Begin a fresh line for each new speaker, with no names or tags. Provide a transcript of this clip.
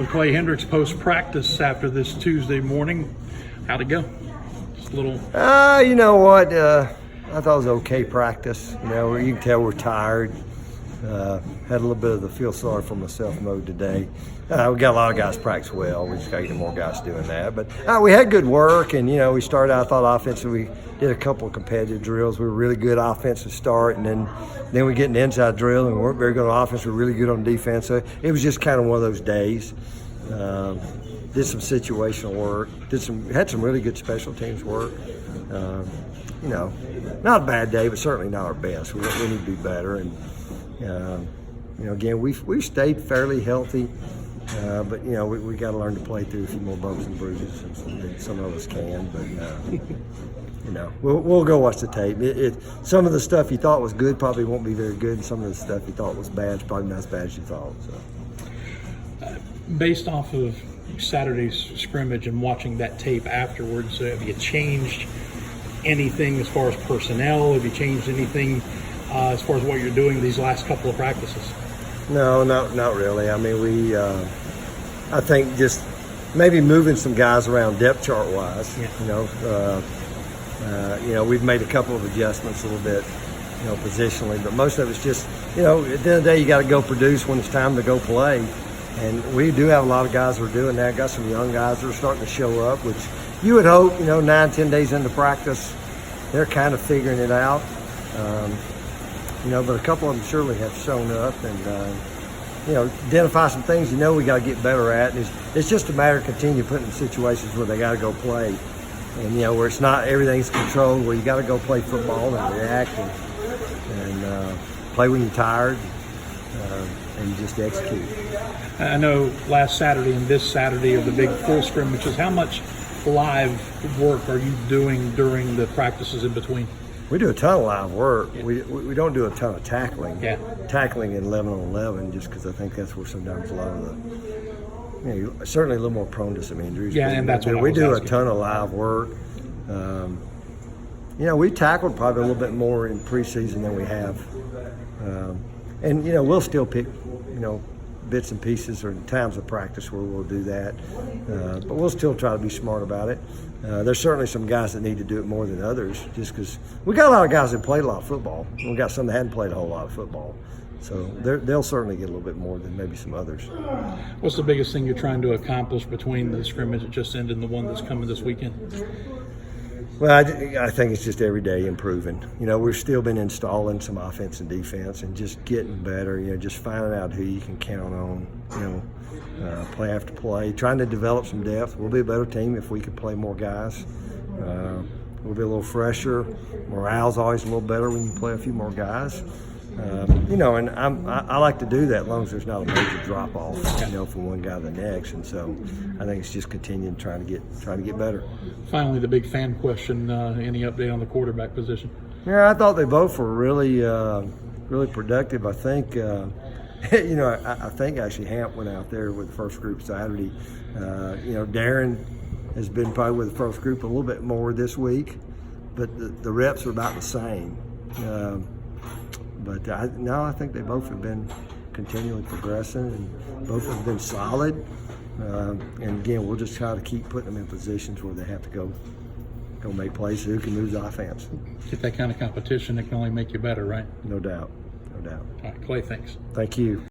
with Clay Hendrix post-practice after this Tuesday morning. How'd it go? Just a little.
You know what? I thought it was okay practice. You know, you can tell we're tired. Had a little bit of the feel sorry for myself mode today. We got a lot of guys practice well. We just got to get more guys doing that. But we had good work, and, you know, we started out, I thought, offensively. We did a couple of competitive drills. We were really good offensive start, and then we get an inside drill, and we weren't very good on offense. We were really good on defense. So it was just kind of one of those days. Did some situational work. Had some really good special teams work. You know, not a bad day, but certainly not our best. We need to be better. And you know, again, we've stayed fairly healthy, but you know, we got to learn to play through a few more bumps and bruises than some of us can. But you know, we'll go watch the tape. Some of the stuff you thought was good probably won't be very good, and some of the stuff you thought was bad is probably not as bad as you thought. So,
based off of Saturday's scrimmage and watching that tape afterwards, have you changed anything as far as personnel? Have you changed anything as far as what you're doing these last couple of practices?
No, not really. I mean, I think just maybe moving some guys around depth chart wise. Yeah. You know, we've made a couple of adjustments a little bit, you know, positionally, but most of it's just, you know, at the end of the day, you got to go produce when it's time to go play. And we do have a lot of guys who are doing that. Got some young guys that are starting to show up, which you would hope, you know, 9-10 days into practice, they're kind of figuring it out. You know, but a couple of them surely have shown up and, you know, identify some things, you know, we got to get better at. And it's just a matter of continue putting in situations where they got to go play. And, you know, where it's not everything's controlled, where you got to go play football and react and play when you're tired and just execute.
I know last Saturday and this Saturday are the big full scrimmages. How much live work are you doing during the practices in between?
We do a ton of live work. Yeah. We don't do a ton of tackling.
Yeah.
Tackling in 11 on 11, just because I think that's where sometimes a lot of the, you know, you're certainly a little more prone to some injuries.
Yeah, and that's what
we do asking. A ton of live work. You know, we tackled probably a little bit more in preseason than we have, and you know, we'll still pick, you know, bits and pieces or times of practice where we'll do that, but we'll still try to be smart about it. There's certainly some guys that need to do it more than others, just because we got a lot of guys that played a lot of football. We got some that hadn't played a whole lot of football, so they'll certainly get a little bit more than maybe some others.
What's the biggest thing you're trying to accomplish between the scrimmage that just ended and the one that's coming this weekend?
Well, I think it's just every day improving. You know, we've still been installing some offense and defense and just getting better, you know, just finding out who you can count on, you know, play after play, trying to develop some depth. We'll be a better team if we could play more guys. We'll be a little fresher. Morale's always a little better when you play a few more guys. You know, and I like to do that as long as there's not a major drop off, you know, from one guy to the next. And so I think it's just continuing trying to get better.
Finally, the big fan question: any update on the quarterback position?
Yeah, I thought they both were really productive. I think, you know, I think actually Hamp went out there with the first group Saturday. You know, Darren has been probably with the first group a little bit more this week, but the reps are about the same. But I think they both have been continually progressing, and both have been solid. And again, we'll just try to keep putting them in positions where they have to go make plays. Who can move the offense?
Get that kind of competition, it can only make you better, right?
No doubt, no doubt.
All right, Clay, thanks.
Thank you.